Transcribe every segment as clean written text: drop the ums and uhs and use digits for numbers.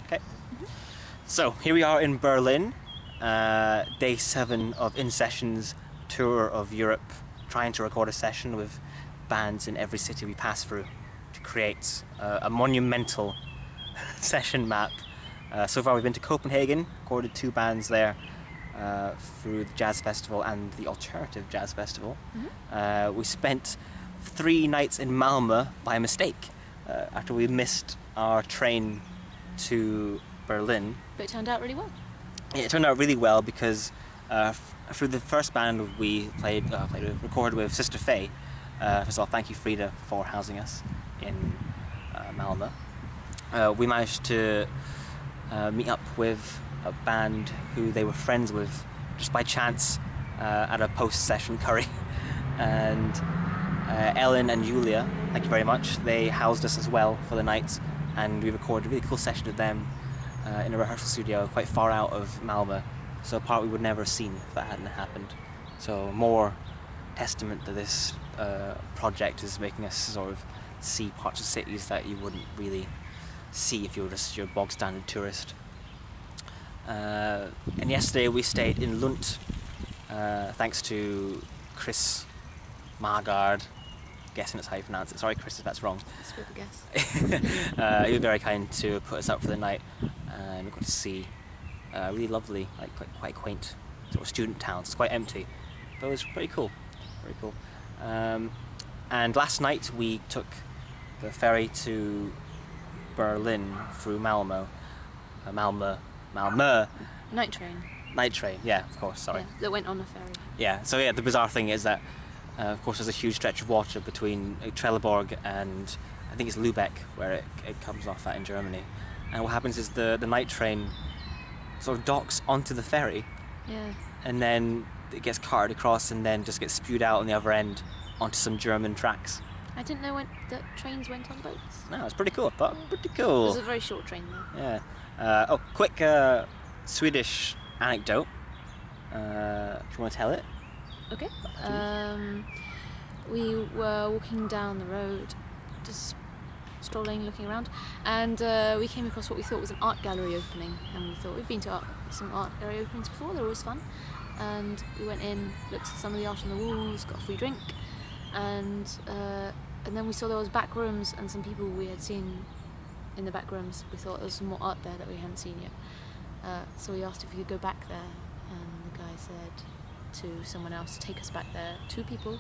Okay. So here we are in Berlin, day 7 of In Session's tour of Europe, trying to record a session with bands in every city we pass through to create a monumental session map. So far we've been to Copenhagen, recorded 2 bands there through the Jazz Festival and the Alternative Jazz Festival. We spent 3 nights in Malmö by mistake after we missed our train to Berlin. But it turned out really well. Yeah, it turned out really well because through the first band we recorded with Sister Faye. First of all, thank you Frida for housing us in Malmö. We managed to meet up with a band who they were friends with just by chance at a post-session curry. And Ellen and Julia, thank you very much, they housed us as well for the night, and we recorded a really cool session with them in a rehearsal studio quite far out of Malmö, so a part we would never have seen if that hadn't happened. So more testament to this project is making us sort of see parts of cities that you wouldn't really see if you were just your bog standard tourist. And yesterday we stayed in Lund, thanks to Chris Margard, guessing that's how you pronounce it. Sorry Chris if that's wrong. That's a good guess. You were very kind to put us up for the night, and we got to see a really lovely, like quite quaint sort of student town. It's quite empty, but it was pretty cool. Very cool. And last night we took the ferry to Berlin through Malmö. Malmö. Night train. Night train, yeah, of course, sorry. Yeah, that went on a ferry. Yeah, so yeah, the bizarre thing is that, of course, there's a huge stretch of water between Trelleborg and I think it's Lübeck, where it comes off at in Germany. And what happens is the night train sort of docks onto the ferry, Yeah. and then it gets carted across and then just gets spewed out on the other end onto some German tracks. I didn't know that trains went on boats. No, it's pretty cool. I thought, pretty It cool. was a very short train though. Yeah. Quick Swedish anecdote. Do you want to tell it? Okay. We were walking down the road, just strolling, looking around, and we came across what we thought was an art gallery opening. And we thought we've been to some art gallery openings before; they're always fun. And we went in, looked at some of the art on the walls, got a free drink, and then we saw there was back rooms and some people we had seen in the back rooms. We thought there was some more art there that we hadn't seen yet. So we asked if we could go back there, and the guy said to someone else to take us back there. 2 people,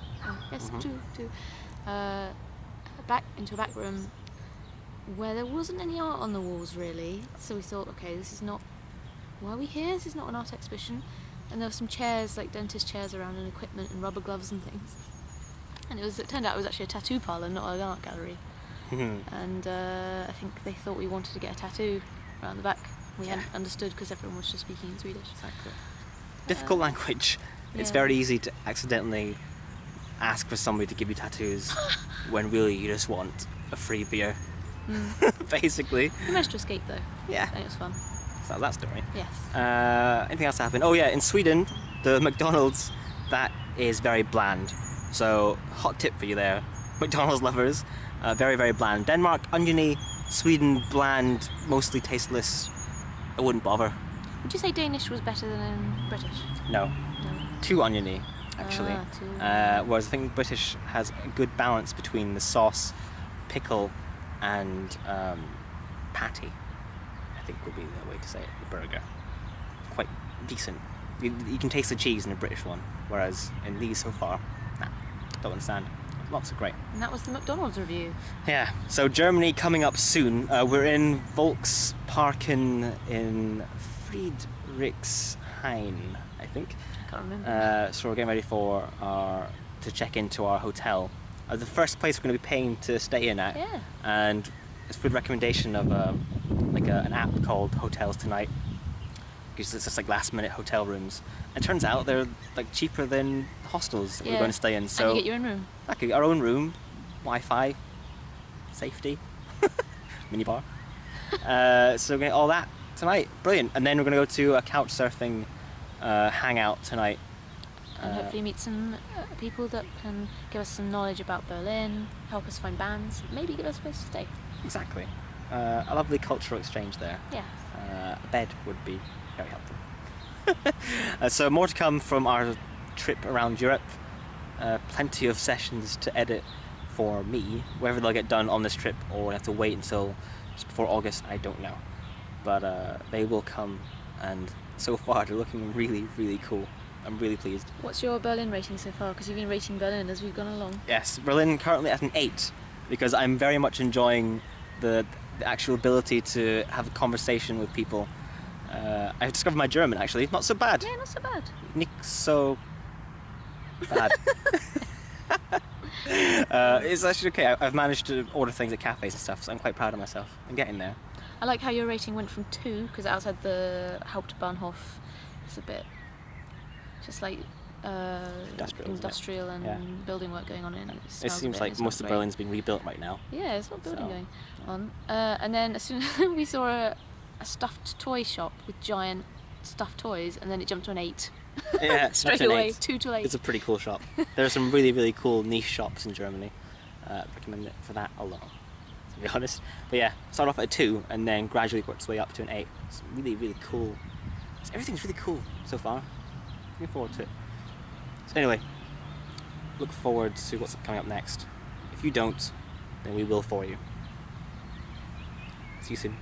yes, two, back into a back room where there wasn't any art on the walls really. So we thought, okay, this is not, why are we here? This is not an art exhibition. And there were some chairs, like dentist chairs around, and equipment and rubber gloves and things. And it turned out it was actually a tattoo parlour, not an art gallery. And I think they thought we wanted to get a tattoo around the back. We hadn't understood because everyone was just speaking in Swedish. Exactly. Difficult language. It's yeah. very easy to accidentally ask for somebody to give you tattoos when really you just want a free beer. Basically. We managed to escape though. Yeah. And it was fun. So that's story. Yes. Anything else happened? Oh yeah, in Sweden, the McDonald's, that is very bland. So, hot tip for you there, McDonald's lovers. Very, very bland. Denmark, oniony. Sweden, bland, mostly tasteless. I wouldn't bother. Would you say Danish was better than British? No. No. Too oniony, actually. Whereas I think British has a good balance between the sauce, pickle, and patty, I think would be the way to say it, the burger. Quite decent. You can taste the cheese in the British one, whereas in these so far, nah, don't understand. Lots of great. And that was the McDonald's review. Yeah, so Germany coming up soon. We're in Volksparken in Friedrichshain, I think. Can't remember. So we're getting ready to check into our hotel. The first place we're going to be paying to stay in at. Yeah. And it's with recommendation of an app called Hotels Tonight, because it's just like last minute hotel rooms. And it turns out they're like cheaper than hostels that we're going to stay in. So and you get your own room. like our own room, Wi-Fi, safety, minibar. So we're going to get all that tonight. Brilliant. And then we're going to go to a couch surfing hangout tonight. And hopefully meet some people that can give us some knowledge about Berlin, help us find bands, maybe give us a place to stay. Exactly. a lovely cultural exchange there. Yeah. A bed would be very helpful. So more to come from our trip around Europe. Plenty of sessions to edit for me. Whether they'll get done on this trip or I have to wait until just before August, I don't know. But they will come, and so far they're looking really, really cool. I'm really pleased. What's your Berlin rating so far? Because you've been rating Berlin as we've gone along. Yes, Berlin currently at an 8, because I'm very much enjoying the actual ability to have a conversation with people. I've discovered my German actually, not so bad. Yeah, not so bad. Nicht so bad. It's actually okay. I've managed to order things at cafes and stuff, so I'm quite proud of myself. I'm getting there. I like how your rating went from 2, because outside the Hauptbahnhof it's a bit just like industrial and Yeah. building work going on in it. It seems like most of Berlin's been rebuilt right now. Yeah, there's a lot of building So, going on. And then as soon as we saw a stuffed toy shop with giant stuffed toys, and then it jumped to an 8. Yeah, Straight that's an away, 8. 2 to 8. It's a pretty cool shop. There are some really, really cool niche shops in Germany. Recommend it for that alone, to be honest. But yeah, start off at a 2 and then gradually work its way up to an 8. It's really, really cool. Everything's really cool so far. Looking forward to it. So anyway, look forward to what's coming up next. If you don't, then we will for you. See you soon.